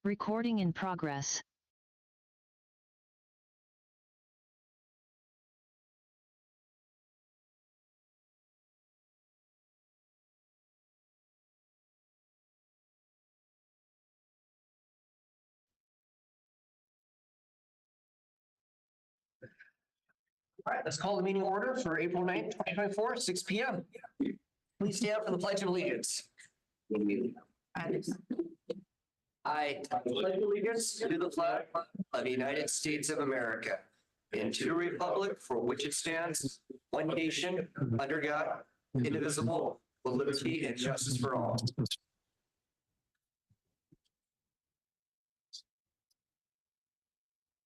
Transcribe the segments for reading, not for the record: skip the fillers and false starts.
Recording in progress. All right, let's call the meeting order for April 9th, 2024, 6 p.m. Please stand for the Pledge of Allegiance. I pledge allegiance to the flag of the United States of America and to the republic for which it stands, one nation, under God, indivisible, with liberty and justice for all.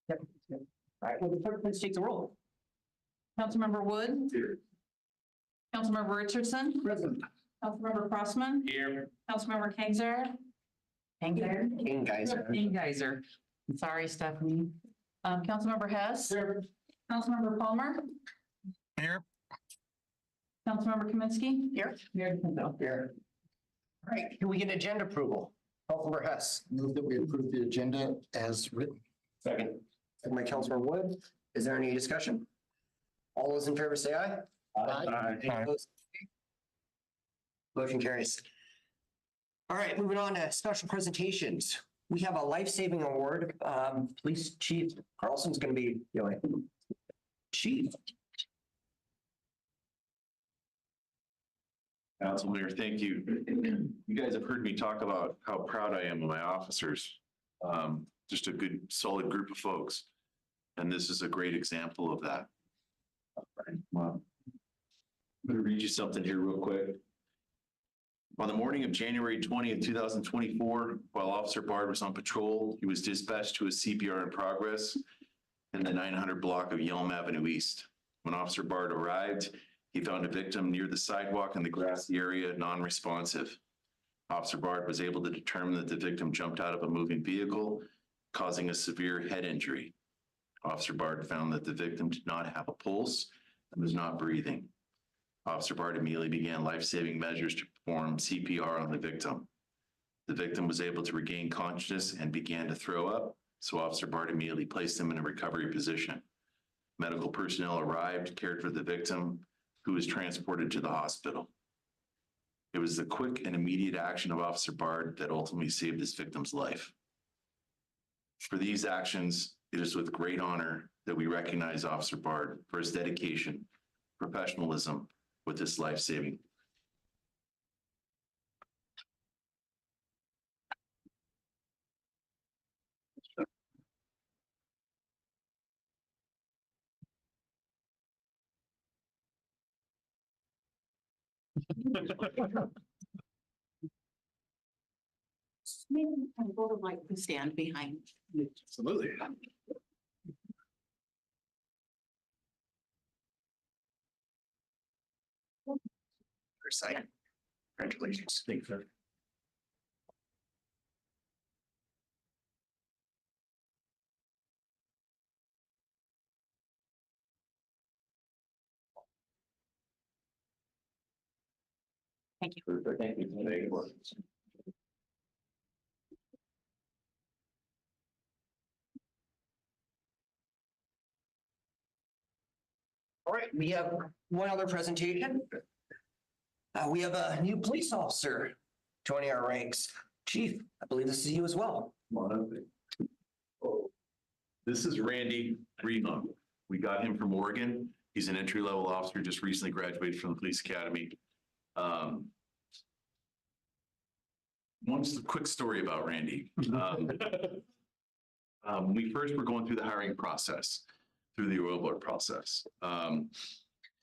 Yep. All right, will the clerk please take the roll? Councilmember Wood. Here. Councilmember Richardson. Present. Councilmember Crossman. Here. Councilmember Kangser. King Geyser. Geyser. Sorry, Stephanie. Councilmember Hess. Here. Councilmember Palmer. Here. Councilmember Kaminsky. Here. Mayor DePinto. Here. All right, can we get agenda approval? Councilmember Hess. Move that we approve the agenda as written. Second. Second by Councilmember Wood. Is there any discussion? All those in favor say aye. Aye. Any opposed? Motion carries. All right, moving on to special presentations. We have a life-saving award. Police Chief Carlson's going to be doing. Chief. Council Mayor, thank you. You guys have heard me talk about how proud I am of my officers. Just a good, solid group of folks. And this is a great example of that. I'm going to read you something here real quick. On the morning of January 20th, 2024, while Officer Bard was on patrol, he was dispatched to a CPR in progress in the 900 block of Yelm Avenue East. When Officer Bard arrived, he found a victim near the sidewalk in the grassy area, non-responsive. Officer Bard was able to determine that the victim jumped out of a moving vehicle, causing a severe head injury. Officer Bard found that the victim did not have a pulse and was not breathing. Officer Bard immediately began life-saving measures to perform CPR on the victim. The victim was able to regain consciousness and began to throw up, so Officer Bard immediately placed him in a recovery position. Medical personnel arrived, cared for the victim, who was transported to the hospital. It was the quick and immediate action of Officer Bard that ultimately saved this victim's life. For these actions, it is with great honor that we recognize Officer Bard for his dedication, professionalism with this life-saving. Maybe I would like to stand behind. Absolutely. First side. Congratulations. Thank you, sir. Thank you. Thank you. Thank you. All right, we have one other presentation. We have a new police officer joining our ranks. Chief, I believe this is you as well. This is Randy Remo. We got him from Oregon. He's an entry-level officer, just recently graduated from the police academy. One quick story about Randy. We first were going through the hiring process, through the oil board process.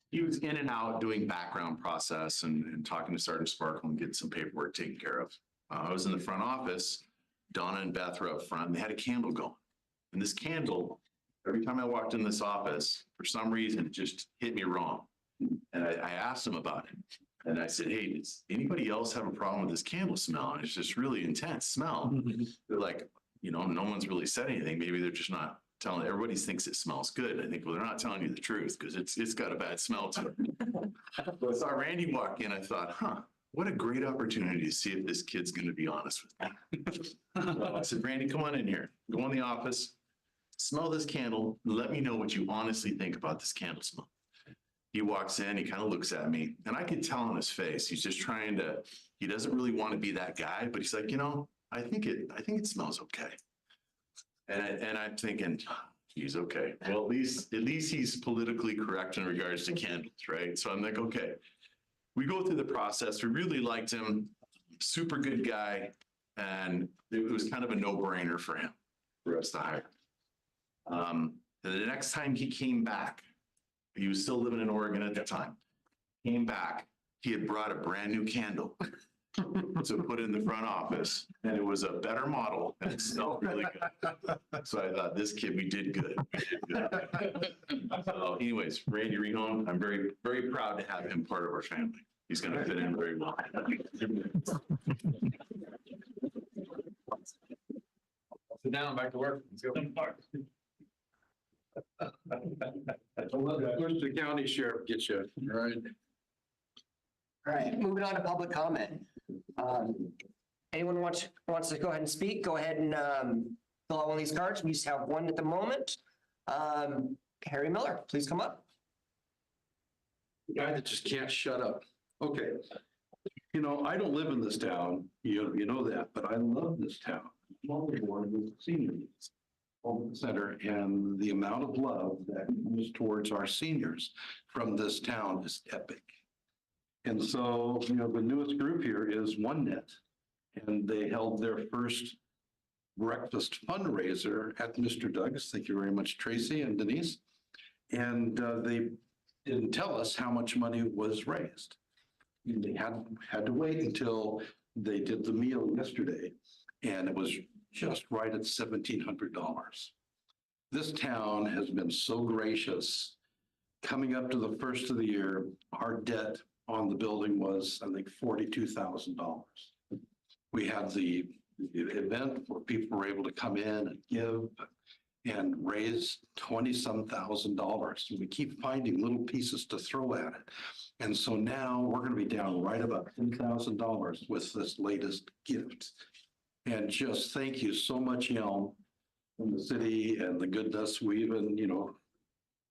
He was in and out doing background process and talking to Sergeant Sparkle and getting some paperwork taken care of. I was in the front office. Donna and Beth were up front, and they had a candle going. And this candle, every time I walked in this office, for some reason, it just hit me wrong. And I asked them about it. And I said, hey, does anybody else have a problem with this candle smell? And it's just really intense smell. They're like, you know, no one's really said anything. Maybe they're just not telling. Everybody thinks it smells good. I think, well, they're not telling you the truth because it's got a bad smell to it. So I saw Randy walk in. I thought, huh, what a great opportunity to see if this kid's going to be honest with me. Well, I said, Randy, come on in here. Go in the office, smell this candle. Let me know what you honestly think about this candle smell. He walks in, he kind of looks at me, and I could tell on his face, he's just trying to, he doesn't really want to be that guy, but he's like, I think it smells okay. And I'm thinking, he's okay. Well, at least he's politically correct in regards to candles, right? So I'm like, okay. We go through the process. We really liked him, super good guy, and it was kind of a no-brainer for him, for us to hire. And the next time he came back, he was still living in Oregon at the time, came back, he had brought a brand new candle to put in the front office, and it was a better model, and it smelled really good. So I thought, this kid, we did good. So anyways, Randy Rehone, I'm very, very proud to have him part of our family. He's going to fit in very well. Sit down, back to work. Let's go. Push the county sheriff gets you, all right? All right, moving on to public comment. Anyone wants to go ahead and speak, go ahead and fill out one of these cards. We just have one at the moment. Harry Miller, please come up. The guy that just can't shut up. Okay. I don't live in this town, you know that, but I love this town. I'm on the board with the senior center, and the amount of love that comes towards our seniors from this town is epic. And so, the newest group here is OneNet, and they held their first breakfast fundraiser at Mr. Doug's. Thank you very much, Tracy and Denise. And they didn't tell us how much money was raised. They had to wait until they did the meal yesterday, and it was just right at $1,700. This town has been so gracious. Coming up to the first of the year, our debt on the building was, I think, $42,000. We had the event where people were able to come in and give and raise $20-some thousand. We keep finding little pieces to throw at it. And so now we're going to be down right about $10,000 with this latest gift. And just thank you so much, Yelm, from the city and the goodness. We even,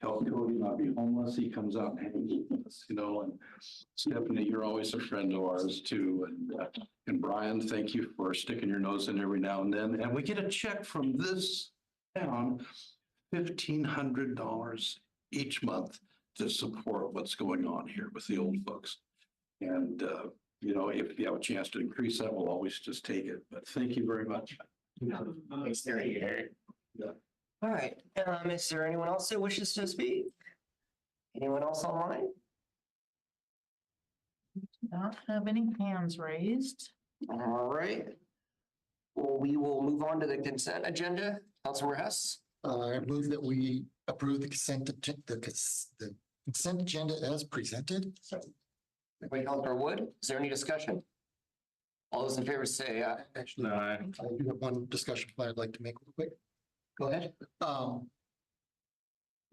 help Cody not be homeless. He comes out and hangs with us, and Stephanie, you're always a friend of ours too. And Brian, thank you for sticking your nose in every now and then. And we get a check from this town, $1,500 each month to support what's going on here with the old folks. And, if you have a chance to increase that, we'll always just take it. But thank you very much. Thanks, Harry. All right, is there anyone else that wishes to speak? Anyone else online? Not have any hands raised. All right. Well, we will move on to the consent agenda. Councilor Hess. I move that we approve the consent agenda as presented. Wait, Councilor Wood, is there any discussion? All those in favor say aye. Actually, I do have one discussion I'd like to make real quick. Go ahead.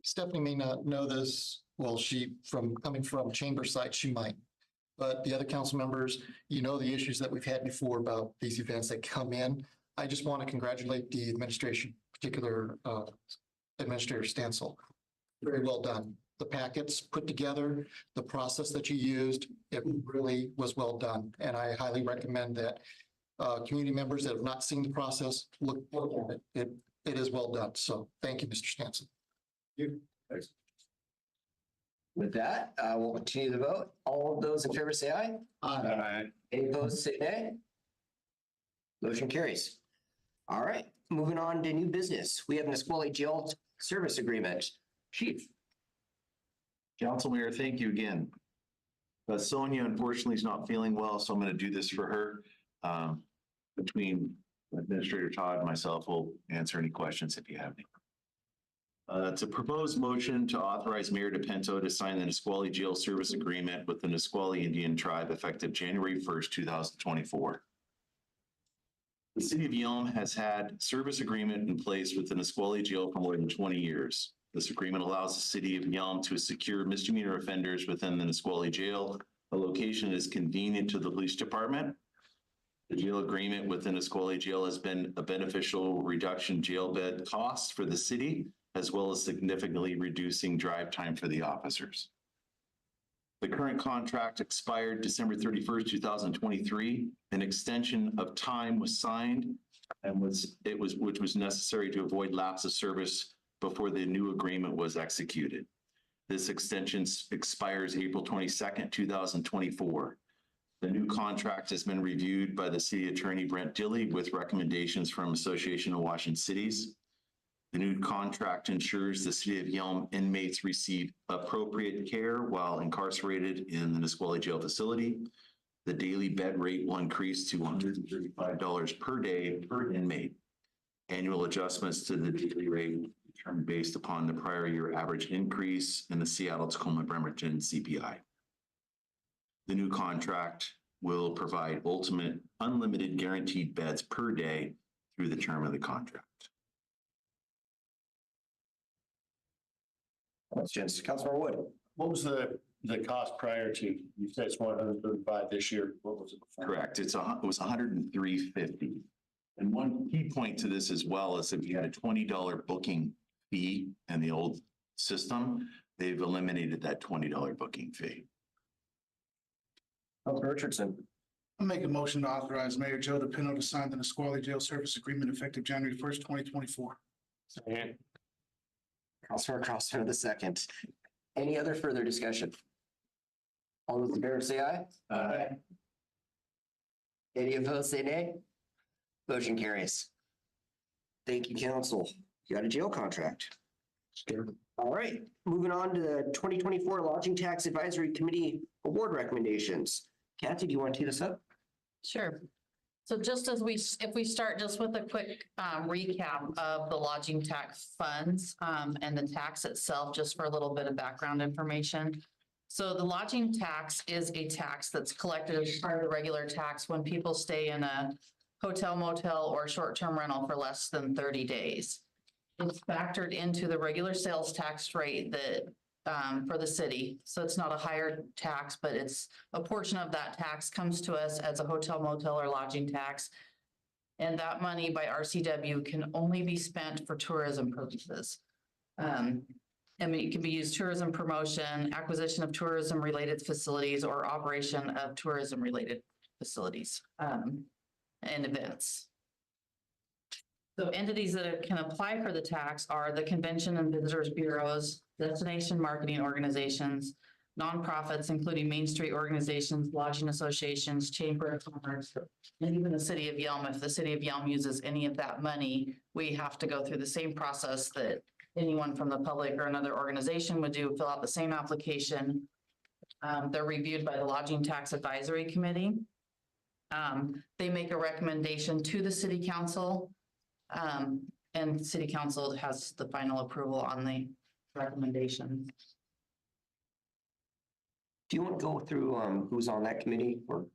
Stephanie may not know this. Well, coming from chamber side, she might. But the other council members, the issues that we've had before about these events that come in. I just want to congratulate the administration, particular Administrator Stansel. Very well done. The packets put together, the process that you used, it really was well done. And I highly recommend that community members that have not seen the process, look at it. It is well done. So thank you, Mr. Stansel. Thanks. With that, we'll continue the vote. All of those in favor say aye. Aye. Any opposed say nay. Motion carries. All right, moving on to new business. We have an Nisqually Jail Service Agreement. Chief. Council Mayor, thank you again. Sonia unfortunately is not feeling well, so I'm going to do this for her. Between Administrator Todd and myself, we'll answer any questions if you have any. It's a proposed motion to authorize Mayor DePinto to sign the Nisqually Jail Service Agreement with the Nisqually Indian Tribe effective January 1st, 2024. The City of Yelm has had service agreement in place with the Nisqually Jail for more than 20 years. This agreement allows the City of Yelm to secure misdemeanor offenders within the Nisqually Jail A location is convenient to the police department. The jail agreement within Nisqually Jail has been a beneficial reduction jail bed costs for the city, as well as significantly reducing drive time for the officers. The current contract expired December 31st, 2023. An extension of time was signed and which was necessary to avoid lapse of service before the new agreement was executed. This extension expires April 22nd, 2024. The new contract has been reviewed by the city attorney, Brent Dilley, with recommendations from Association of Washington Cities. The new contract ensures the city of Yelm inmates receive appropriate care while incarcerated in the Nisqually Jail facility. The daily bed rate will increase to $135 per day per inmate. Annual adjustments to the daily rate determined based upon the prior year average increase in the Seattle-Tacoma-Bremerton CPI. The new contract will provide ultimate unlimited guaranteed beds per day through the term of the contract. Questions? Councilmember Wood. What was the cost prior to, you said it's 135 this year. What was it before? Correct. It was $103.50. And one key point to this as well is if you had a $20 booking fee in the old system, they've eliminated that $20 booking fee. Councilor Richardson. I'll make a motion to authorize Mayor Joe DePino to sign the Nisqually Jail Service Agreement effective January 1st, 2024. Councilor Crossman the second. Any other further discussion? All those in favor say aye. Aye. Any opposed say nay. Motion carries. Thank you, council. You got a jail contract. All right, moving on to the 2024 Lodging Tax Advisory Committee Award recommendations. Kathy, do you want to tee this up? Sure. So just as if we start just with a quick recap of the lodging tax funds and the tax itself, just for a little bit of background information. So the lodging tax is a tax that's collected as part of the regular tax when people stay in a hotel, motel, or short-term rental for less than 30 days. It's factored into the regular sales tax rate that for the city. So it's not a higher tax, but it's a portion of that tax comes to us as a hotel, motel, or lodging tax. And that money by RCW can only be spent for tourism purposes. I mean, it can be used tourism promotion, acquisition of tourism related facilities, or operation of tourism related facilities and events. So entities that can apply for the tax are the convention and visitors bureaus, destination marketing organizations, nonprofits, including Main Street organizations, lodging associations, chamber of commerce, and even the city of Yelm. If the city of Yelm uses any of that money, we have to go through the same process that anyone from the public or another organization would do, fill out the same application. They're reviewed by the Lodging Tax Advisory Committee. They make a recommendation to the city council. And city council has the final approval on the recommendation. Do you want to go through who's on that committee or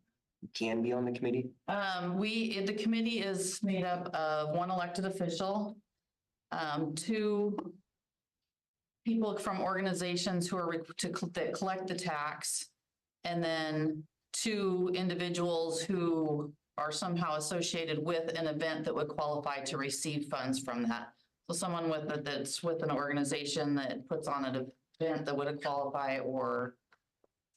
can be on the committee? The committee is made up of one elected official, two people from organizations who are that collect the tax, and then two individuals who are somehow associated with an event that would qualify to receive funds from that. So someone that's with an organization that puts on an event that would qualify, or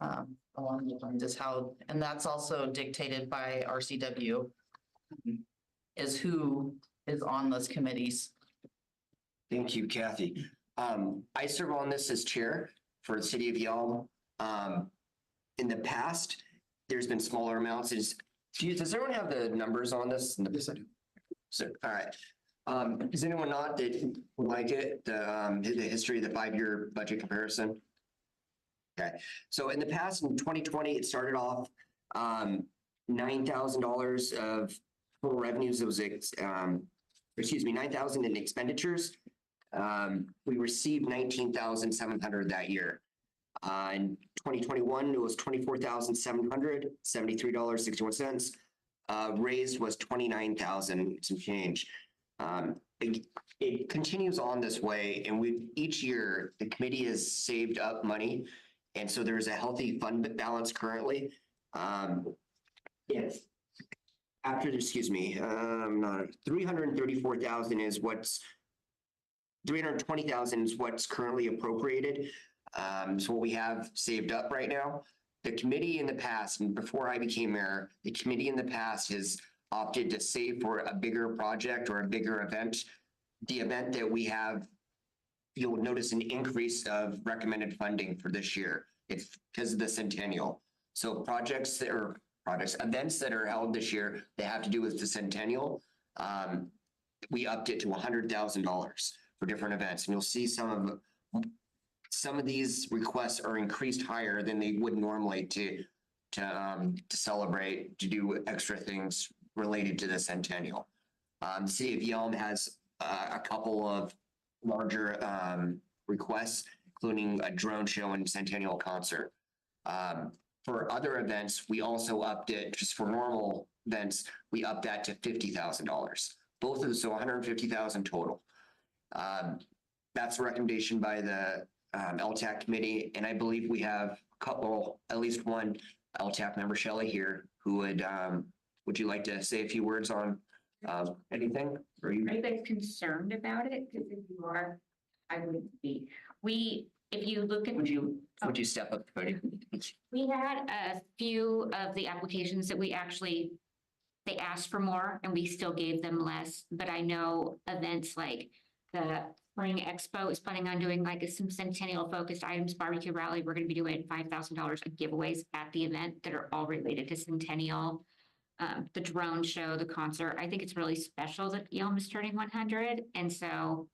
along the lines is how, and that's also dictated by RCW, is who is on those committees. Thank you, Kathy. I serve on this as chair for the city of Yelm. In the past, there's been smaller amounts. Does everyone have the numbers on this? Yes, I do. So, all right. Does anyone not that would like it? The history of the 5-year budget comparison? Okay. So in the past, in 2020, it started off $9,000 of total revenues. It was, $9,000 in expenditures. We received $19,700 that year. In 2021, it was $24,700, $73.61. Raised was $29,000 some change. It continues on this way, and each year the committee has saved up money And so there's a healthy fund balance currently. Yes. After, excuse me, not 334,000 is what's 320,000 is what's currently appropriated. So what we have saved up right now. The committee in the past, and before I became mayor, the committee in the past has opted to save for a bigger project or a bigger event. The event that we have, you'll notice an increase of recommended funding for this year. It's because of the centennial. So events that are held this year, they have to do with the centennial. We upped it to $100,000 for different events, and you'll see some of these requests are increased higher than they would normally to celebrate, to do extra things related to the centennial. The city of Yelm has a couple of larger requests, including a drone show and centennial concert. For other events, we also upped it, just for normal events, we upped that to $50,000. Both of them, so $150,000 total. That's a recommendation by the LTAC committee, and I believe we have a couple, at least one LTAC member, Shelley, here, who would you like to say a few words on anything? Are you guys concerned about it? Because if you are, I wouldn't be. If you look at. Would you step up? We had a few of the applications that they asked for more and we still gave them less. But I know events like the Spring Expo is planning on doing like some centennial focused items, barbecue rally. We're going to be doing $5,000 of giveaways at the event that are all related to centennial. The drone show, the concert. I think it's really special that Yelm is turning 100. And so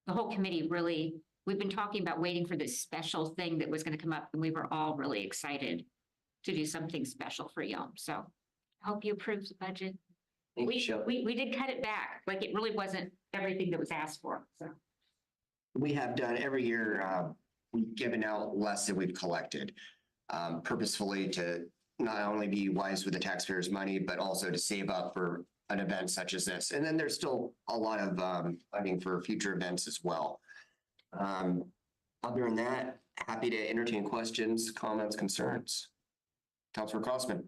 the whole committee really, we've been talking about waiting for this special thing that was going to come up, and we were all really excited to do something special for Yelm. So I hope you approve the budget. We did cut it back. Like it really wasn't everything that was asked for. So We have done every year, we've given out less than we've collected, purposefully to not only be wise with the taxpayers' money, but also to save up for an event such as this. And then there's still a lot of funding for future events as well. Other than that, happy to entertain questions, comments, concerns. Councilor Crossman.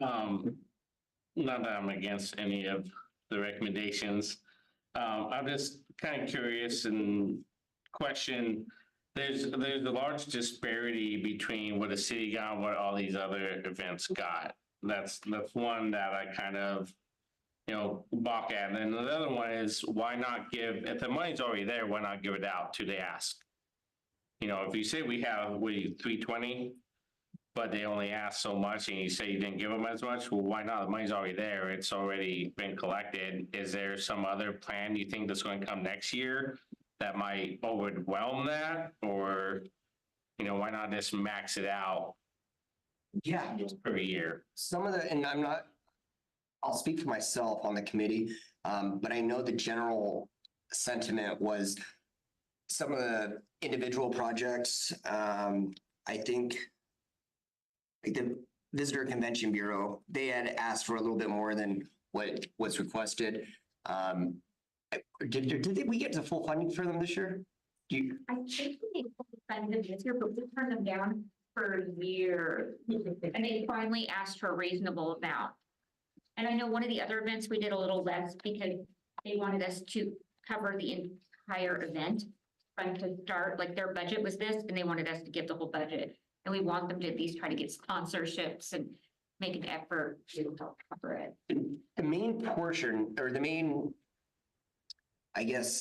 Not that I'm against any of the recommendations. I'm just kind of curious and question, there's a large disparity between what a city got and what all these other events got. That's one that I kind of, balk at. And then the other one is, why not give, if the money's already there, why not give it out to the ask? If you say we have 320, but they only ask so much and you say you didn't give them as much, well, why not? The money's already there. It's already been collected. Is there some other plan you think that's going to come next year that might overwhelm that? Or, why not just max it out? Yeah. Per year? Some of the, and I'll speak for myself on the committee, but I know the general sentiment was some of the individual projects, I think the Visitor Convention Bureau, they had asked for a little bit more than what was requested. Did we get to full funding for them this year? I think we funded them this year, but we turned them down for years. And they finally asked for a reasonable amount. And I know one of the other events we did a little less because they wanted us to cover the entire event from to start, like their budget was this, and they wanted us to give the whole budget. And we want them to at least try to get sponsorships and make an effort to help cover it. The main portion, or the main, I guess,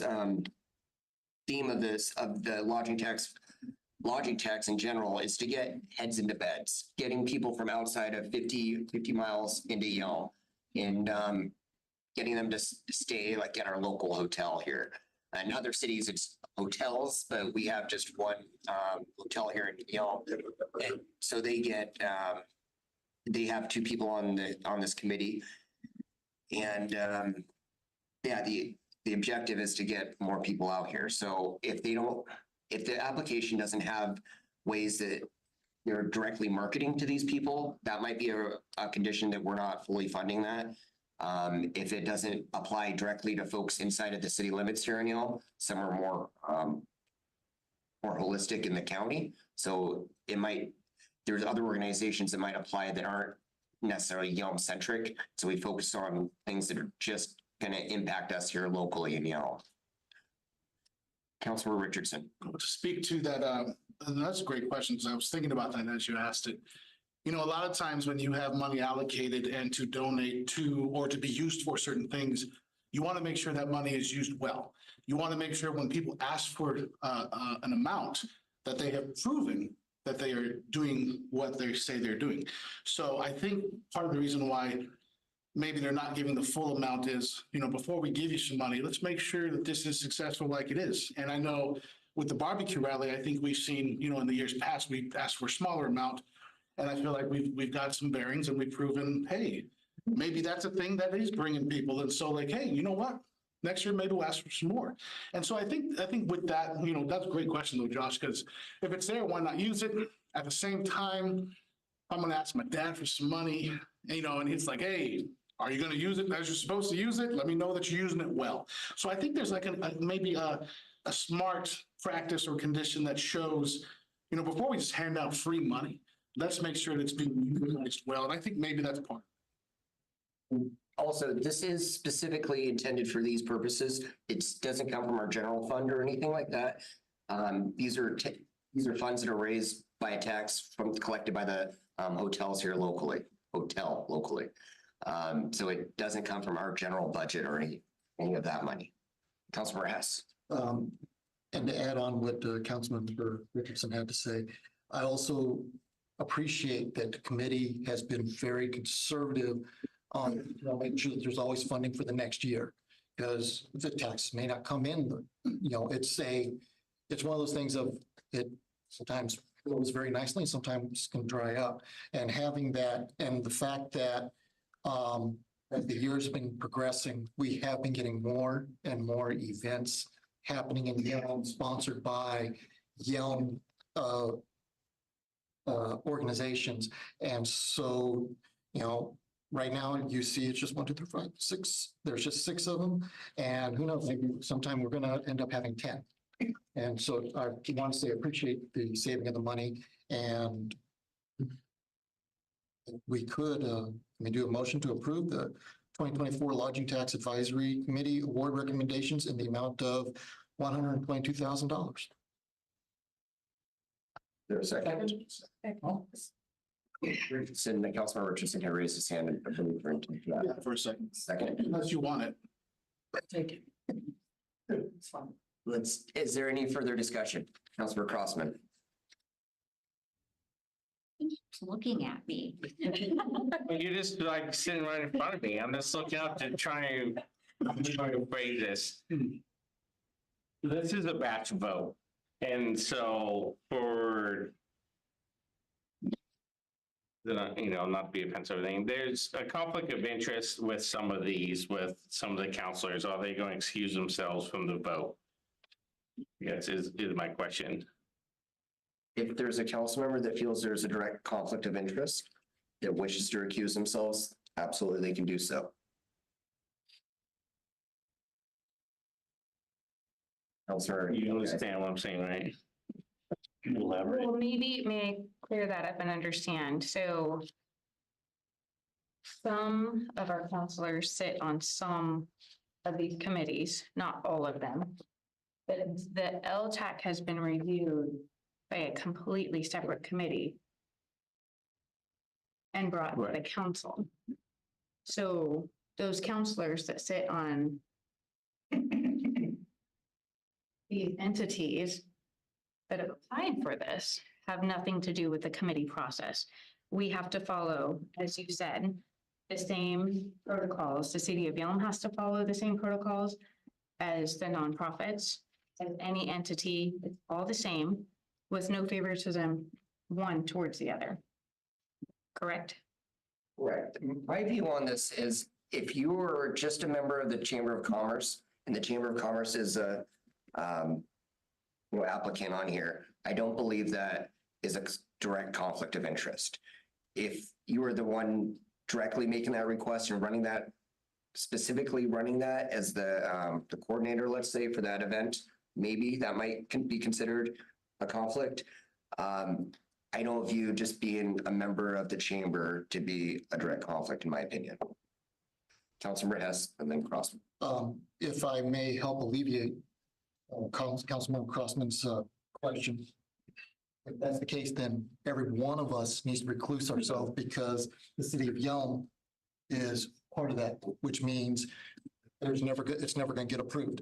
theme of the lodging tax in general is to get heads into beds, getting people from outside of 50 miles into Yelm, and getting them to stay like at our local hotel here. In other cities, it's hotels, but we have just one hotel here in Yelm. And so they have two people on this committee. And the objective is to get more people out here. So if the application doesn't have ways that they're directly marketing to these people, that might be a condition that we're not fully funding that. If it doesn't apply directly to folks inside of the city limits here in Yelm, some are more more holistic in the county. So it might, there's other organizations that might apply that aren't necessarily Yelm centric. So we focus on things that are just going to impact us here locally in Yelm. Councilor Richardson. To speak to that, and that's a great question, because I was thinking about that as you asked it. You know, a lot of times when you have money allocated and to donate to or to be used for certain things, you want to make sure that money is used well. You want to make sure when people ask for an amount that they have proven that they are doing what they say they're doing. So I think part of the reason why maybe they're not giving the full amount is, you know, before we give you some money, let's make sure that this is successful like it is. And I know with the barbecue rally, I think we've seen, you know, in the years past, we've asked for a smaller amount. And I feel like we've got some bearings and we've proven, hey, maybe that's a thing that is bringing people. And so like, hey, you know what? Next year, maybe we'll ask for some more. And so I think with that, you know, that's a great question though, Josh, because if it's there, why not use it? At the same time, I'm going to ask my dad for some money, you know, and he's like, hey, are you going to use it as you're supposed to use it? Let me know that you're using it well. So I think there's like maybe a smart practice or condition that shows, you know, before we just hand out free money, let's make sure that it's being utilized well. And I think maybe that's part. Also, this is specifically intended for these purposes. It doesn't come from our general fund or anything like that. These are funds that are raised by a tax collected by the hotels here locally, so it doesn't come from our general budget or any of that money. Councilmember Hess. And to add on what Councilmember Richardson had to say, I also appreciate that the committee has been very conservative on, you know, making sure that there's always funding for the next year, because the taxes may not come in. You know, it's one of those things of it sometimes flows very nicely, sometimes can dry up. And having that, and the fact that as the years have been progressing, we have been getting more and more events happening in Yelm, sponsored by Yelm organizations. And so, you know, right now you see it's just 1, 2, 3, 4, 5, 6. There's just 6 of them. And who knows, maybe sometime we're going to end up having 10. And so I want to say I appreciate the saving of the money. And we could do a motion to approve the 2024 Lodging Tax Advisory Committee award recommendations in the amount of $122,000. There's a second. Richardson, Councilmember Richardson had raised his hand and for Yeah, for a second. Second. Unless you want it. Take it. It's fine. Is there any further discussion? Councilmember Crossman. He's looking at me. You're just like sitting right in front of me. I'm just looking up to try to phrase this. This is a batch vote. And so for, you know, not to be offensive or anything, there's a conflict of interest with some of these, with some of the counselors. Are they going to excuse themselves from the vote? Yes, is my question. If there's a council member that feels there's a direct conflict of interest that wishes to recuse themselves, absolutely they can do so. Councilor, You understand what I'm saying, right? Elaborate. Well, maybe may I clear that up and understand? So some of our counselors sit on some of these committees, not all of them. But the LTAC has been reviewed by a completely separate committee and brought to the council. So those counselors that sit on these entities that have applied for this have nothing to do with the committee process. We have to follow, as you said, the same protocols. The city of Yelm has to follow the same protocols as the nonprofits, as any entity. It's all the same with no favoritism one towards the other. Correct? correct. My view on this is if you are just a member of the Chamber of Commerce and the Chamber of Commerce is a applicant on here, I don't believe that is a direct conflict of interest. If you are the one directly making that request and running that, specifically running that as the coordinator, let's say, for that event, maybe that might be considered a conflict. I don't view just being a member of the chamber to be a direct conflict, in my opinion. Councilmember Hess and then Crossman. If I may help alleviate Councilmember Crossman's question. If that's the case, then every one of us needs to recluse ourselves because the city of Yelm is part of that, which means it's never going to get approved.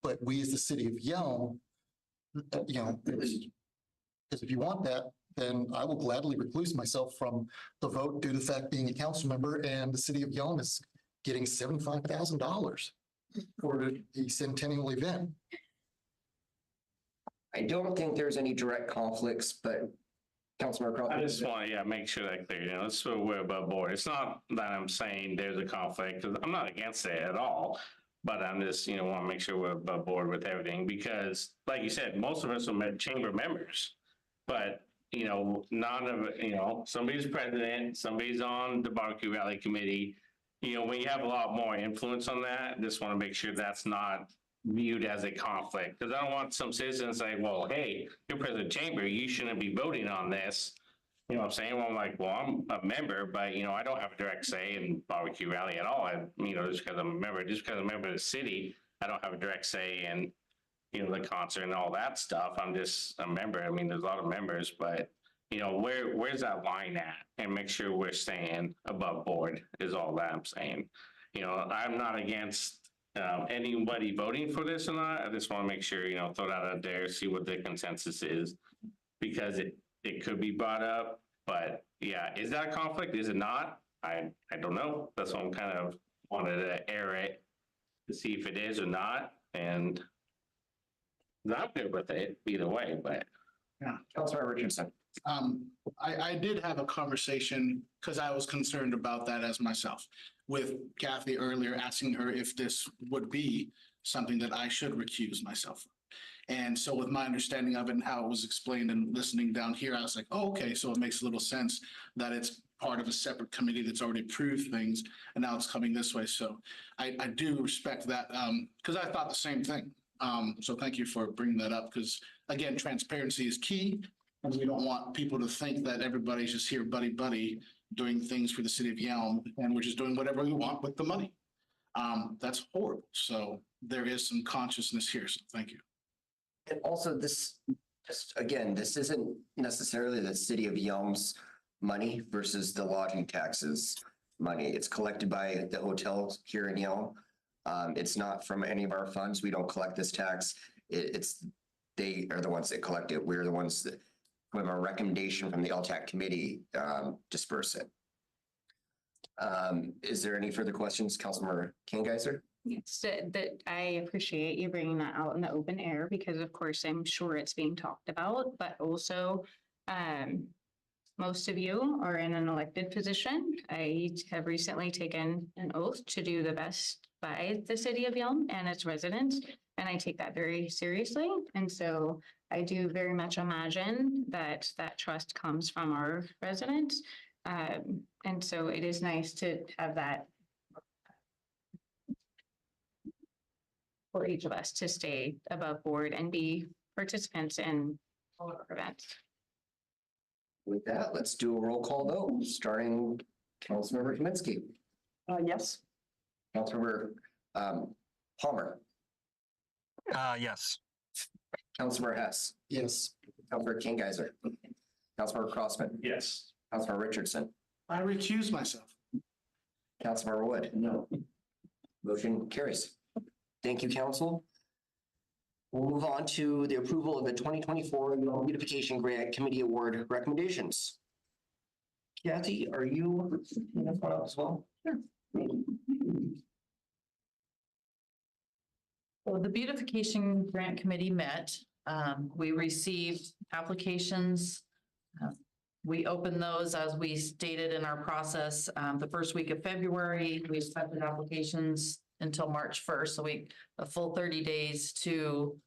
But we as the city of Yelm, because if you want that, then I will gladly recluse myself from the vote due to the fact being a council member, and the city of Yelm is getting $75,000 for the centennial event. I don't think there's any direct conflicts, but Councilmember Crossman. I just want to, make sure that clear, that's what we're above board. It's not that I'm saying there's a conflict, 'cause I'm not against it at all. But I'm just, want to make sure we're above board with everything because like you said, most of us are chamber members. But, none of, somebody's president, somebody's on the barbecue rally committee. When you have a lot more influence on that, just want to make sure that's not viewed as a conflict. Because I don't want some citizens saying, well, hey, you're president of chamber, you shouldn't be voting on this. You know what I'm saying? Well, I'm like, well, I'm a member, but, I don't have a direct say in barbecue rally at all. Just because I'm a member, just because I'm a member of the city, I don't have a direct say in, the concert and all that stuff. I'm just a member. There's a lot of members, but, where's that line at? And make sure we're staying above board is all that I'm saying. I'm not against anybody voting for this or not. I just want to make sure, throw that out there, see what the consensus is, because it could be brought up. But yeah, is that a conflict? Is it not? I don't know. That's why I'm kind of wanted to air it to see if it is or not. And I'm good with it either way, but. Yeah. Councilmember Richardson. I did have a conversation because I was concerned about that as myself with Kathy earlier, asking her if this would be something that I should recuse myself from. And so with my understanding of it and how it was explained and listening down here, I was like, oh, okay, so it makes a little sense that it's part of a separate committee that's already approved things and now it's coming this way. So I do respect that because I thought the same thing. So thank you for bringing that up because again, transparency is key. And we don't want people to think that everybody's just here buddy doing things for the city of Yelm and we're just doing whatever we want with the money. That's horrible. So there is some consciousness here. So thank you. And also this isn't necessarily the city of Yelm's money versus the lodging taxes money. It's collected by the hotels here in Yelm. It's not from any of our funds. We don't collect this tax. They are the ones that collect it. We're the ones that, with a recommendation from the LTAC committee, disperse it. Is there any further questions, Councilmember Kangeiser? Yes, that I appreciate you bringing that out in the open air because of course I'm sure it's being talked about, but also most of you are in an elected position. I have recently taken an oath to do the best by the city of Yelm and its residents, and I take that very seriously. And so I do very much imagine that that trust comes from our residents. And so it is nice to have that for each of us to stay above board and be participants in all of our events. With that, let's do a roll call vote, starting Councilmember Kaminsky. Yes. Councilmember Palmer. Yes. Councilmember Hess. Yes. Councilmember Kangeiser. Councilmember Crossman. Yes. Councilmember Richardson. I recuse myself. Councilmember Wood. No. Motion carries. Thank you, council. We'll move on to the approval of the 2024 Beautification Grant Committee Award recommendations. Kathy, are you in the front as well? Sure. Well, the Beautification Grant Committee met. We received applications. We opened those as we stated in our process the first week of February. We accepted applications until March 1st. So a full 30 days to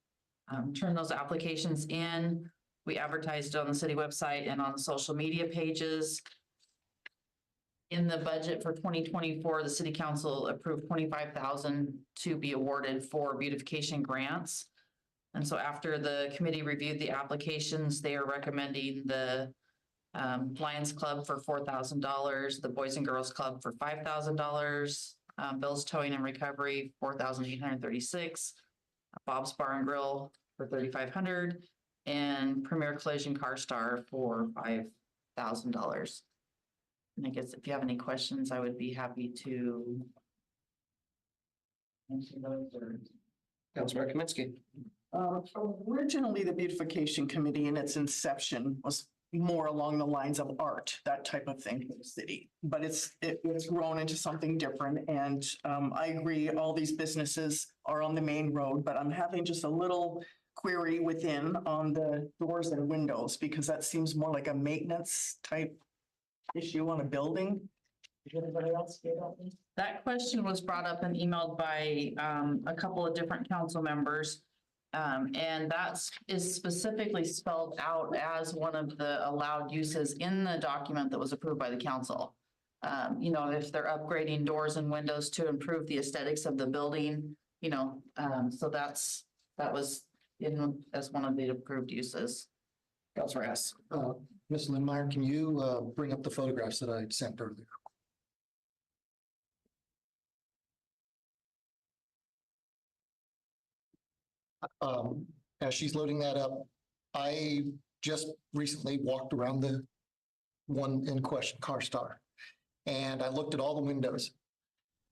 turn those applications in. We advertised on the city website and on the social media pages. In the budget for 2024, the city council approved $25,000 to be awarded for beautification grants. And so after the committee reviewed the applications, they are recommending the Lions Club for $4,000, the Boys and Girls Club for $5,000, Bill's Towing and Recovery, $4,836, Bob's Bar and Grill for $3,500, and Premier Collision Car Star for $5,000. And I guess if you have any questions, I would be happy to answer those or. Councilmember Kaminsky. Originally, the beautification committee in its inception was more along the lines of art, that type of thing for the city. But it's grown into something different. And I agree, all these businesses are on the main road, but I'm having just a little query within on the doors and windows, because that seems more like a maintenance type issue on a building. Did anybody else get that? That question was brought up and emailed by a couple of different council members. And that is specifically spelled out as one of the allowed uses in the document that was approved by the council. You know, if they're upgrading doors and windows to improve the aesthetics of the building, you know, so that was in as one of the approved uses. Councilor Hess. Ms. Lindmeyer, can you bring up the photographs that I sent earlier? As she's loading that up, I just recently walked around the one in question, Car Star, and I looked at all the windows.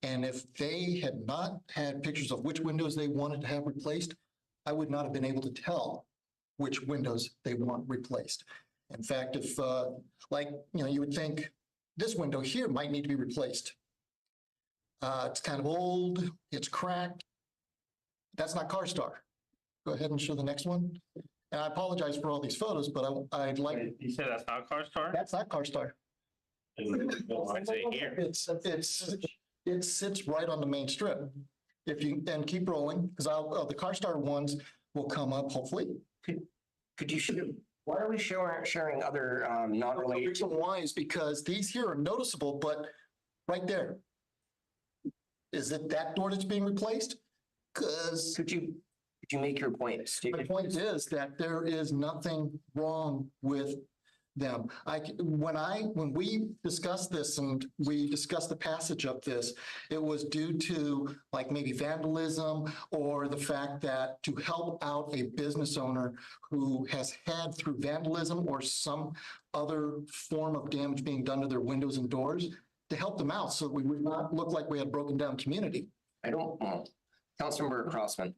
And if they had not had pictures of which windows they wanted to have replaced, I would not have been able to tell which windows they want replaced. In fact, if you would think this window here might need to be replaced. It's kind of old, it's cracked. That's not Car Star. Go ahead and show the next one. And I apologize for all these photos, but I'd like. You said that's not Car Star? That's not Car Star. I'd say here. It sits right on the main strip. If you, and keep rolling, because the Car Star ones will come up, hopefully. Could you show, why are we sharing other The non-related? reason why is because these here are noticeable, but right there. Is it that door that's being replaced? Because Could you make your point? my Stated? point is that there is nothing wrong with them. When we discussed this and we discussed the passage of this, it was due to like maybe vandalism or the fact that to help out a business owner who has had through vandalism or some other form of damage being done to their windows and doors, to help them out so we would not look like we had a broken down community. I don't know. Councilmember Crossman.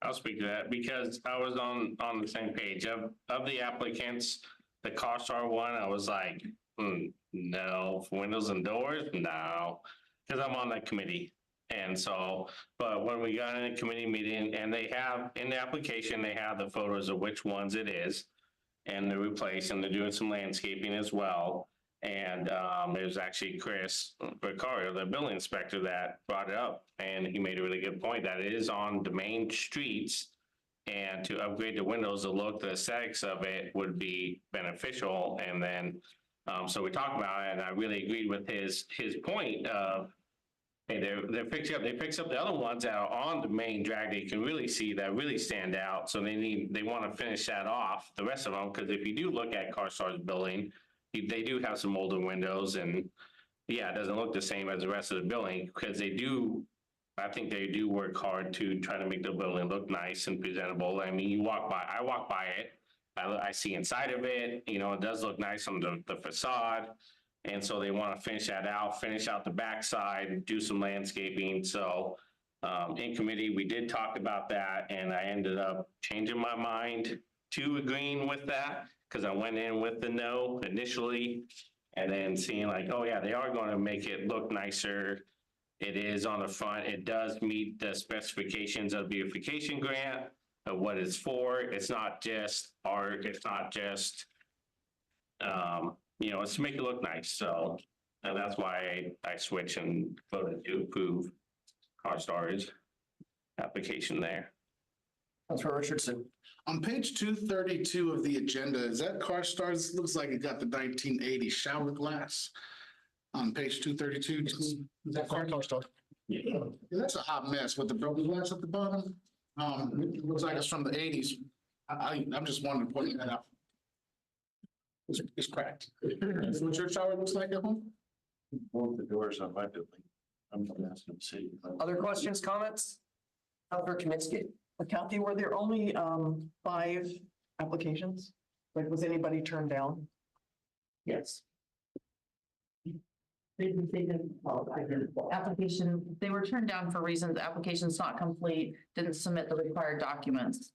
I'll speak to that because I was on the same page of the applicants. The Car Star one, I was like, no, for windows and doors, no, because I'm on that committee. And so, but when we got in a committee meeting and they have in the application, they have the photos of which ones it is and they're replacing, they're doing some landscaping as well. And there's actually Chris Vicario, the building inspector, that brought it up. And he made a really good point that it is on the main streets. And to upgrade the windows, the look, the aesthetics of it would be beneficial. And then, so we talked about it, and I really agreed with his point of, hey, they fix up the other ones that are on the main drag that you can really see that really stand out. So they want to finish that off, the rest of them, because if you do look at Car Star's building, they do have some older windows, and yeah, it doesn't look the same as the rest of the building because I think they do work hard to try to make the building look nice and presentable. I mean, I walk by it, I see inside of it, you know, it does look nice on the facade. And so they want to finish that out, finish out the backside, do some landscaping. So in committee, we did talk about that, and I ended up changing my mind to agreeing with that because I went in with the no initially and then seeing like, oh yeah, they are going to make it look nicer. It is on the front. It does meet the specifications of beautification grant of what it's for. It's not just art. It's not just, it's to make it look nice. So, and that's why I switched and voted to approve Car Star's application there. Councilor Richardson. On page 232 of the agenda, is that Car Stars? Looks like it got the 1980 shower glass. On page 232. Is that Car Star? Yeah. That's a hot mess with the broken glass at the bottom. It looks like it's from the eighties. I'm just wanting to point that out. It's cracked. That's what your shower looks like at home? Both the doors on my building. I'm gonna ask them to see. Other questions, comments? Counselor Kaminsky. Kathy, were there only 5 applications? Like, was anybody turned down? Yes. Application, they were turned down for reasons, the application's not complete, didn't submit the required documents.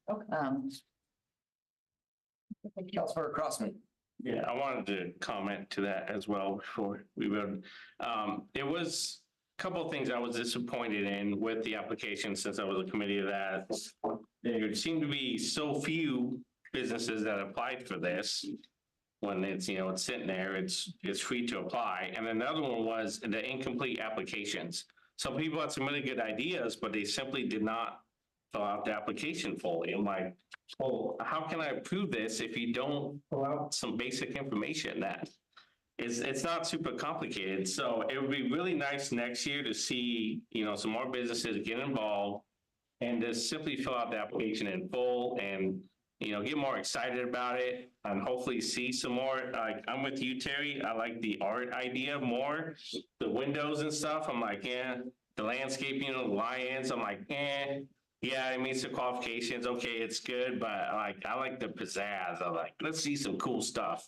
Councilor Crossman. Yeah, I wanted to comment to that as well before we would. There was a couple of things I was disappointed in with the application since I was a committee of that. There seemed to be so few businesses that applied for this. When it's, it's sitting there, it's free to apply. And then the other one was the incomplete applications. Some people had some really good ideas, but they simply did not fill out the application fully. I'm like, well, how can I approve this if you don't fill out some basic information? That it's not super complicated. So it would be really nice next year to see, some more businesses get involved and just simply fill out the application in full and, get more excited about it and hopefully see some more. Like, I'm with you, Terry. I like the art idea more, the windows and stuff. I'm like, yeah, the landscaping, the lions. I'm like, yeah, it meets the qualifications. Okay, it's good, but I like the pizzazz. I'm like, let's see some cool stuff.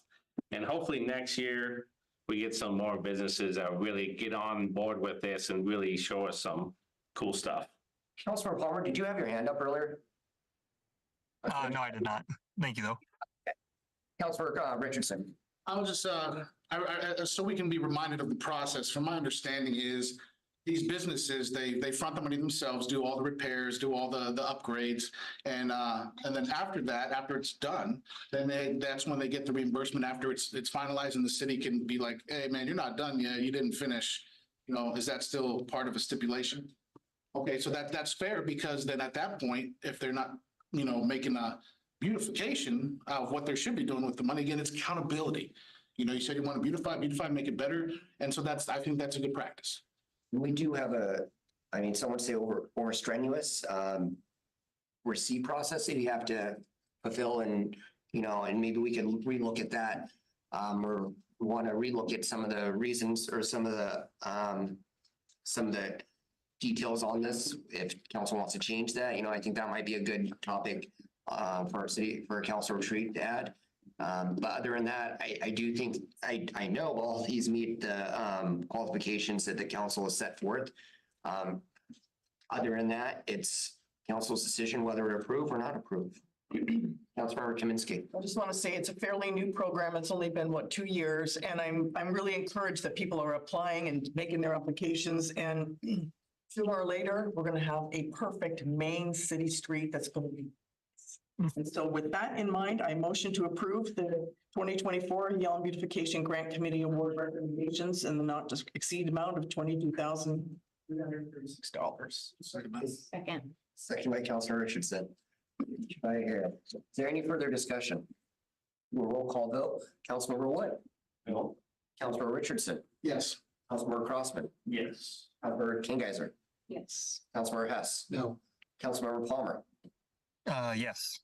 And hopefully next year we get some more businesses that really get on board with this and really show us some cool stuff. Councilor Palmer, did you have your hand up earlier? No, I did not. Thank you, though. Councilor Richardson. I was just, so we can be reminded of the process, from my understanding is these businesses, they front the money themselves, do all the repairs, do all the upgrades. And then after that, after it's done, then that's when they get the reimbursement after it's finalized, and the city can be like, hey, man, you're not done yet. You didn't finish. Is that still part of a stipulation? Okay, so that's fair, because then at that point, if they're not, making a beautification of what they should be doing with the money, again, it's accountability. You said you want to beautify, make it better. And so I think that's a good practice. We do have some would say over strenuous receipt process that you have to fulfill, and and maybe we can relook at that, or we want to relook at some of the reasons or some of the details on this. If council wants to change that, I think that might be a good topic for a council retreat to add. But other than that, I do think, I know all these meet the qualifications that the council has set forth. Other than that, it's council's decision whether to approve or not approve. Councilmember Kaminsky. I just want to say it's a fairly new program. It's only been, 2 years? And I'm really encouraged that people are applying and making their applications. And sooner or later, we're going to have a perfect main city street that's going to be. And so with that in mind, I motion to approve the 2024 Yelm Beautification Grant Committee Award recommendations in the not to exceed amount of $22,336. Second. Second by Councilor Richardson. Right here. Is there any further discussion? Roll call vote. Councilmember Wood. No. Councilmember Richardson. Yes. Councilmember Crossman. Yes. Councilmember Kingheiser. Yes. Councilmember Hess. No. Councilmember Palmer. Yes.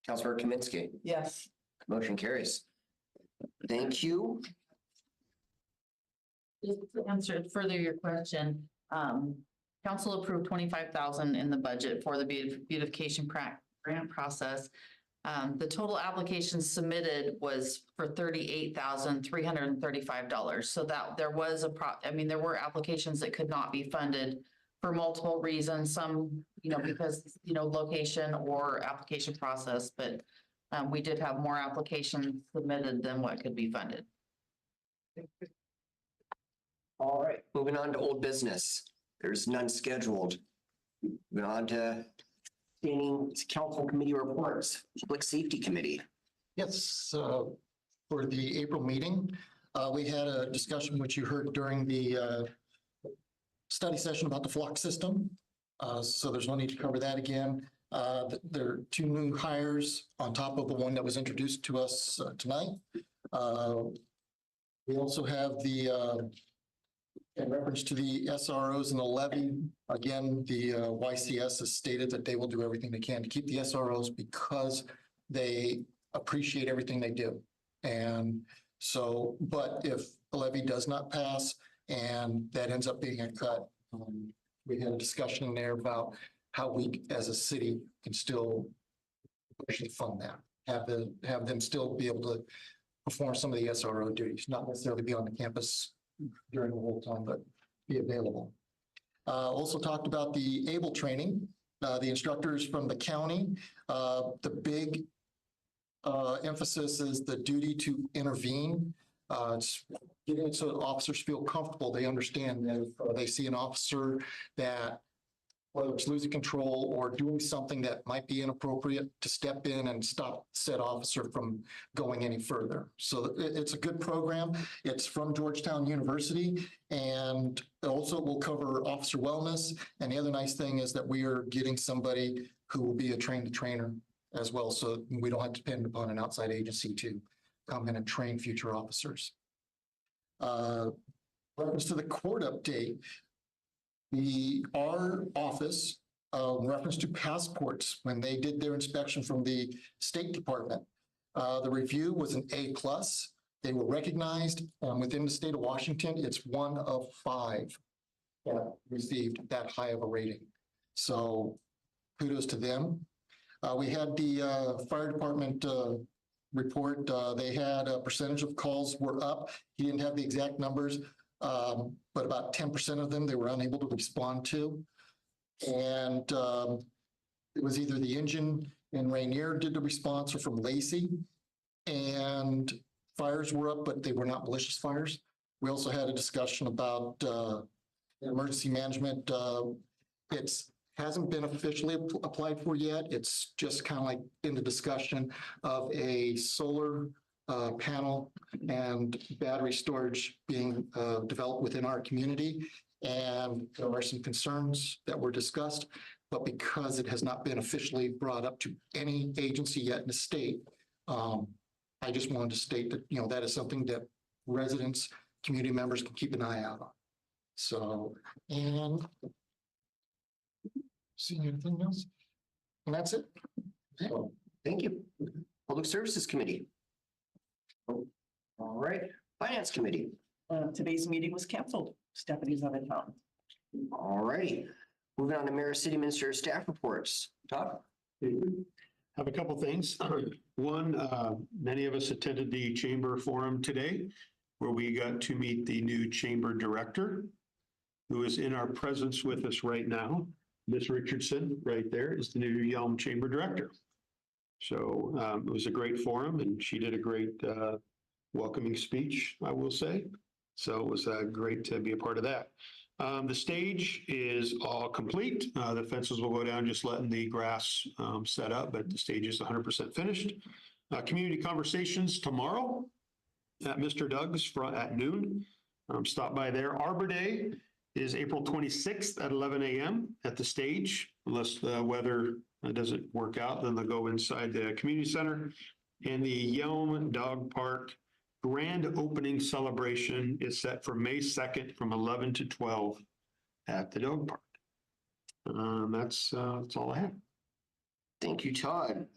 Councilmember Kaminsky. Yes. Motion carries. Thank you. Just to answer further your question, council approved 25,000 in the budget for the beautification grant process. The total applications submitted was for $38,335. So that there was there were applications that could not be funded for multiple reasons. Some, because, location or application process, but we did have more applications submitted than what could be funded. All right, moving on to old business. There's none scheduled. Moving on to council committee reports, Public Safety Committee. Yes, for the April meeting, we had a discussion which you heard during the study session about the flock system. So there's no need to cover that again. There are 2 new hires on top of the one that was introduced to us tonight. We also have the In reference to the SROs and the levy, again, the YCS has stated that they will do everything they can to keep the SROs because they appreciate everything they do. And so, but if the levy does not pass and that ends up being a cut, we had a discussion in there about how we as a city can still actually fund that, have them still be able to perform some of the SRO duties, not necessarily be on the campus during the whole time, but be available. Also talked about the ABLE training, the instructors from the county. The big emphasis is the duty to intervene. It's getting it so that officers feel comfortable. They understand that if they see an officer that, whether it's losing control or doing something that might be inappropriate, to step in and stop said officer from going any further. So it's a good program. It's from Georgetown University, and also will cover officer wellness. And the other nice thing is that we are getting somebody who will be a trained trainer as well. So we don't have to depend upon an outside agency to come in and train future officers. Reference to the court update. Our office, reference to passports, when they did their inspection from the State Department, the review was an A+. They were recognized within the state of Washington. It's 1 of 5 that received that high of a rating. So kudos to them. We had the fire department report. They had a percentage of calls were up. He didn't have the exact numbers. But about 10% of them they were unable to respond to. And it was either the engine in Rainier did the response or from Lacey. And fires were up, but they were not malicious fires. We also had a discussion about emergency management. It hasn't been officially applied for yet. It's just kind of like in the discussion of a solar panel and battery storage being developed within our community. And there are some concerns that were discussed, but because it has not been officially brought up to any agency yet in the state, I just wanted to state that, that is something that residents, community members can keep an eye out on. So, and seeing anything else? And that's it. Well, thank you. Public Services Committee. All right, Finance Committee. Today's meeting was canceled. Stephanie's out of town. All righty. Moving on to Mayor, City Minister, staff reports. Todd? Have a couple things. One, many of us attended the chamber forum today, where we got to meet the new chamber director, who is in our presence with us right now. Ms. Richardson, right there, is the new Yelm chamber director. So it was a great forum, and she did a great welcoming speech, I will say. So it was great to be a part of that. The stage is all complete. The fences will go down, just letting the grass set up, but the stage is 100% finished. Community conversations tomorrow at Mr. Doug's at noon. Stop by there. Arbor Day is April 26th at 11 a.m. at the stage, unless the weather doesn't work out, then they'll go inside the community center. And the Yelm Dog Park grand opening celebration is set for May 2nd from 11 to 12 at the dog park. That's all I have. Thank you, Todd.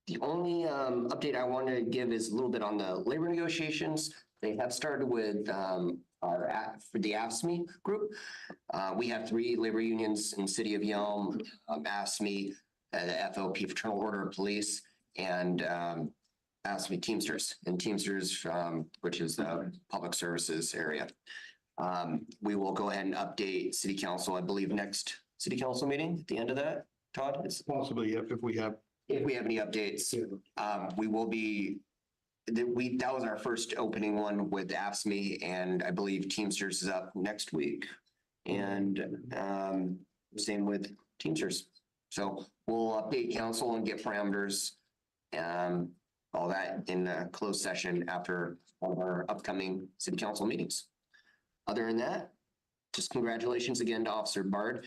The only update I want to give is a little bit on the labor negotiations. They have started with for the AFSCME group. We have 3 labor unions in the city of Yelm, AFSCME, the FOP, Fraternal Order of Police, and AFSCME Teamsters, and Teamsters, which is the public services area. We will go ahead and update City Council, I believe, next City Council meeting at the end of that. Todd? It's possibly, if we have any updates. We will be, that was our first opening one with AFSCME, and I believe Teamsters is up next week. And same with Teamsters. So we'll update council and get parameters, all that in the closed session after one of our upcoming city council meetings. Other than that, just congratulations again to Officer Bard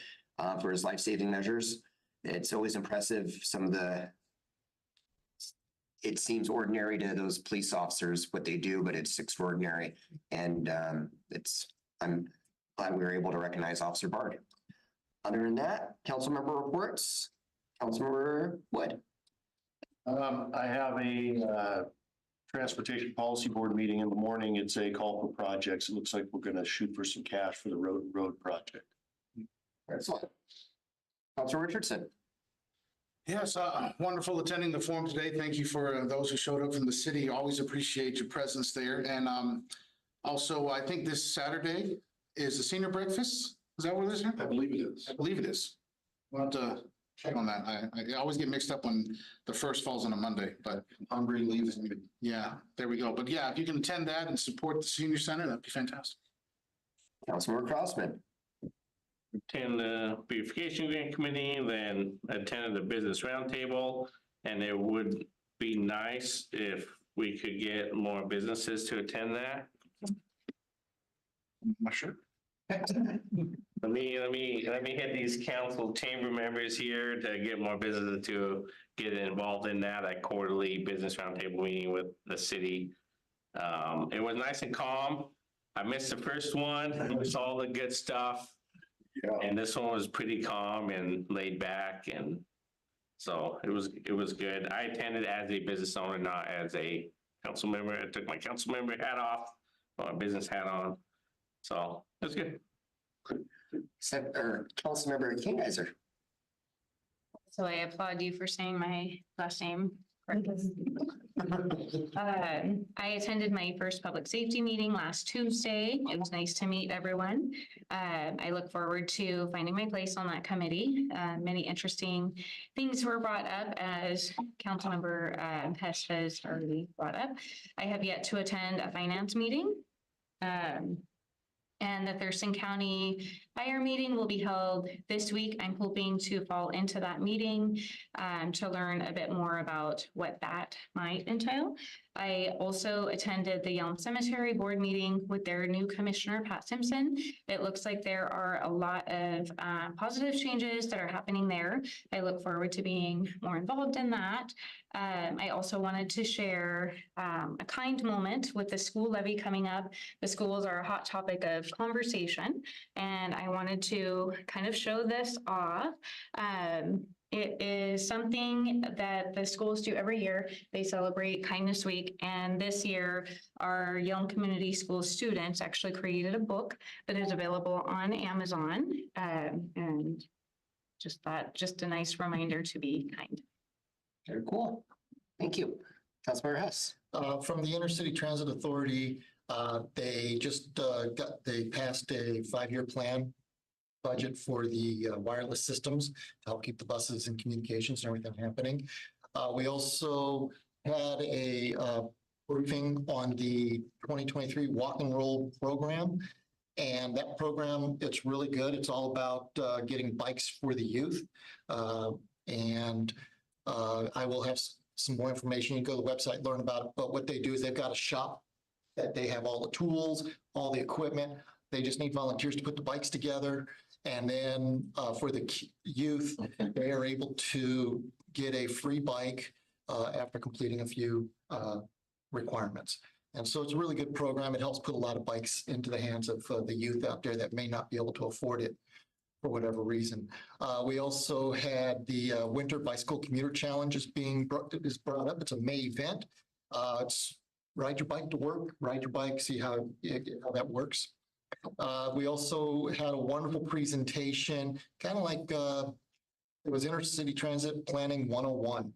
for his life-saving measures. It's always impressive, some of the, it seems ordinary to those police officers what they do, but it's extraordinary. And I'm glad we were able to recognize Officer Bard. Other than that, council member reports, Councilmember Wood. I have a Transportation Policy Board meeting in the morning. It's a call for projects. It looks like we're going to shoot for some cash for the road project. Excellent. Councilor Richardson. Yes, wonderful attending the forum today. Thank you for those who showed up from the city. Always appreciate your presence there. And also, I think this Saturday is the senior breakfast. Is that what it is here? I believe it is. I believe it is. We'll have to check on that. I always get mixed up when the first falls on a Monday, but Hungry leaves. yeah, there we go. But yeah, if you can attend that and support the senior center, that'd be fantastic. Councilmember Crossman. Attend the beautification grant committee, then attended the business roundtable. And it would be nice if we could get more businesses to attend that. Not sure. Let me hit these council chamber members here to get more businesses to get involved in that quarterly business roundtable meeting with the city. It was nice and calm. I missed the first one. It was all the good stuff. Yeah. And this one was pretty calm and laid back, and so it was good. I attended as a business owner, not as a council member. I took my council member hat off, put my business hat on. So it was good. Councilmember Kingheiser. So I applaud you for saying my last name correctly. I attended my first public safety meeting last Tuesday. It was nice to meet everyone. I look forward to finding my place on that committee. Many interesting things were brought up, as Councilmember Hess has already brought up. I have yet to attend a finance meeting. And the Thurston County Fire meeting will be held this week. I'm hoping to fall into that meeting to learn a bit more about what that might entail. I also attended the Yelm Cemetery Board meeting with their new commissioner, Pat Simpson. It looks like there are a lot of positive changes that are happening there. I look forward to being more involved in that. I also wanted to share a kind moment with the school levy coming up. The schools are a hot topic of conversation, and I wanted to kind of show this off. It is something that the schools do every year. They celebrate Kindness Week, and this year our Yelm Community School students actually created a book that is available on Amazon, and just a nice reminder to be kind. Very cool. Thank you. Councilmember Hess. From the Intercity Transit Authority, they just they passed a 5-year plan budget for the wireless systems to help keep the buses and communications and everything happening. We also had a briefing on the 2023 Walk and Roll program. And that program, it's really good. It's all about getting bikes for the youth. And I will have some more information. You can go to the website, learn about it. But what they do is they've got a shop that they have all the tools, all the equipment. They just need volunteers to put the bikes together. And then for the youth, they are able to get a free bike after completing a few requirements. And so it's a really good program. It helps put a lot of bikes into the hands of the youth out there that may not be able to afford it for whatever reason. We also had the Winter Bicycle Commuter Challenge is brought up. It's a May event. It's ride your bike to work, ride your bike, see how that works. We also had a wonderful presentation, kind of like it was Intercity Transit Planning 101.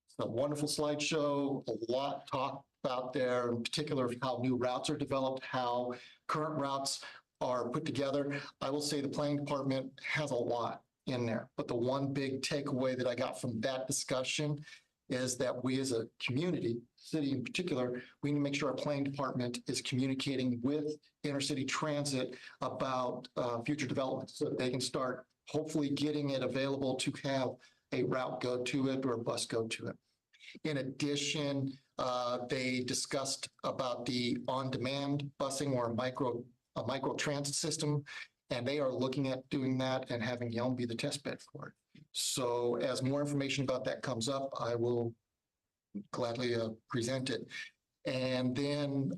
It's a wonderful slideshow, a lot talked about there, in particular how new routes are developed, how current routes are put together. I will say the planning department has a lot in there, but the one big takeaway that I got from that discussion is that we as a community, city in particular, we need to make sure our planning department is communicating with Intercity Transit about future developments so that they can start hopefully getting it available to have a route go to it or a bus go to it. In addition, they discussed about the on-demand busing or a micro transit system, and they are looking at doing that and having Yelm be the test bed for it. So as more information about that comes up, I will gladly present it. And then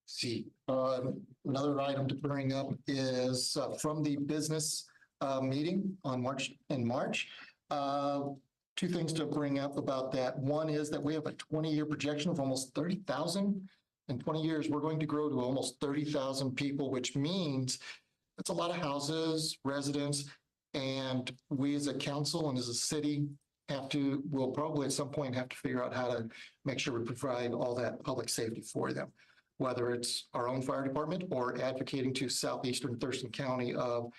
See, another item to bring up is from the business meeting on March. Two things to bring up about that. One is that we have a 20-year projection of almost 30,000. In 20 years, we're going to grow to almost 30,000 people, which means it's a lot of houses, residents, and we as a council and as a city will probably at some point have to figure out how to make sure we provide all that public safety for them, whether it's our own fire department or advocating to Southeastern Thurston County of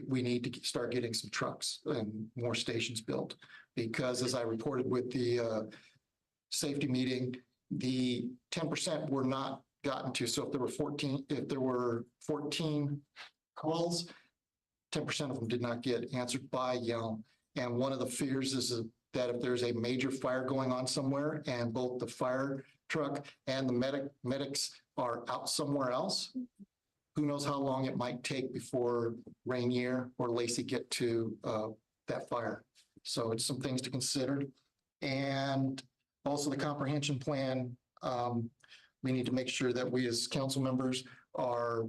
we need to start getting some trucks and more stations built. Because as I reported with the safety meeting, the 10% were not gotten to. So if there were 14 calls, 10% of them did not get answered by Yelm. And one of the fears is that if there's a major fire going on somewhere and both the fire truck and the medics are out somewhere else, who knows how long it might take before Rainier or Lacey get to that fire. So it's some things to consider. And also the comprehension plan, we need to make sure that we as council members are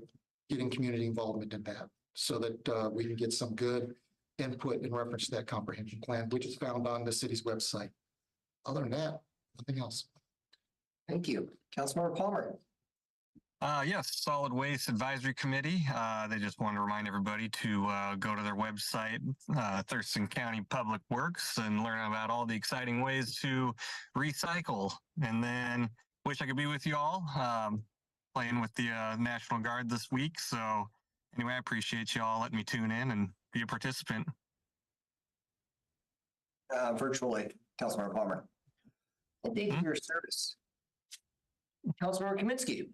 getting community involvement in that so that we can get some good input in reference to that comprehension plan, which is found on the city's website. Other than that, nothing else. Thank you. Councilmember Palmer. Yes, Solid Waste Advisory Committee. They just want to remind everybody to go to their website, Thurston County Public Works, and learn about all the exciting ways to recycle. And then wish I could be with you all playing with the National Guard this week. So anyway, I appreciate you all letting me tune in and be a participant. Virtually, Councilmember Palmer. And thank you for your service. Councilmember Kaminsky.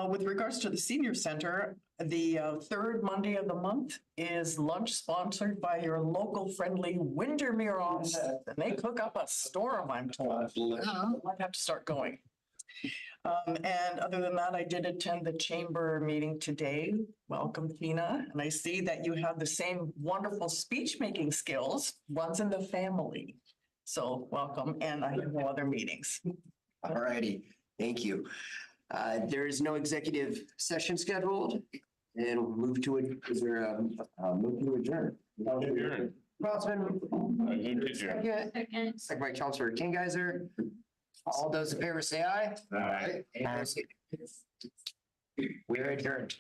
With regards to the senior center, the third Monday of the month is lunch sponsored by your local friendly Windermere Offset. And they cook up a storm, I'm told. I might have to start going. And other than that, I did attend the chamber meeting today. Welcome, Tina. And I see that you have the same wonderful speech making skills, runs in the family. So welcome. And I have no other meetings. All righty. Thank you. There is no executive session scheduled, and we'll move to it. Is there a move to adjourn? Adjourn. Crossman. Second. Second by Councilor Kingheiser. All those in favor say aye. Aye. We're adjourned.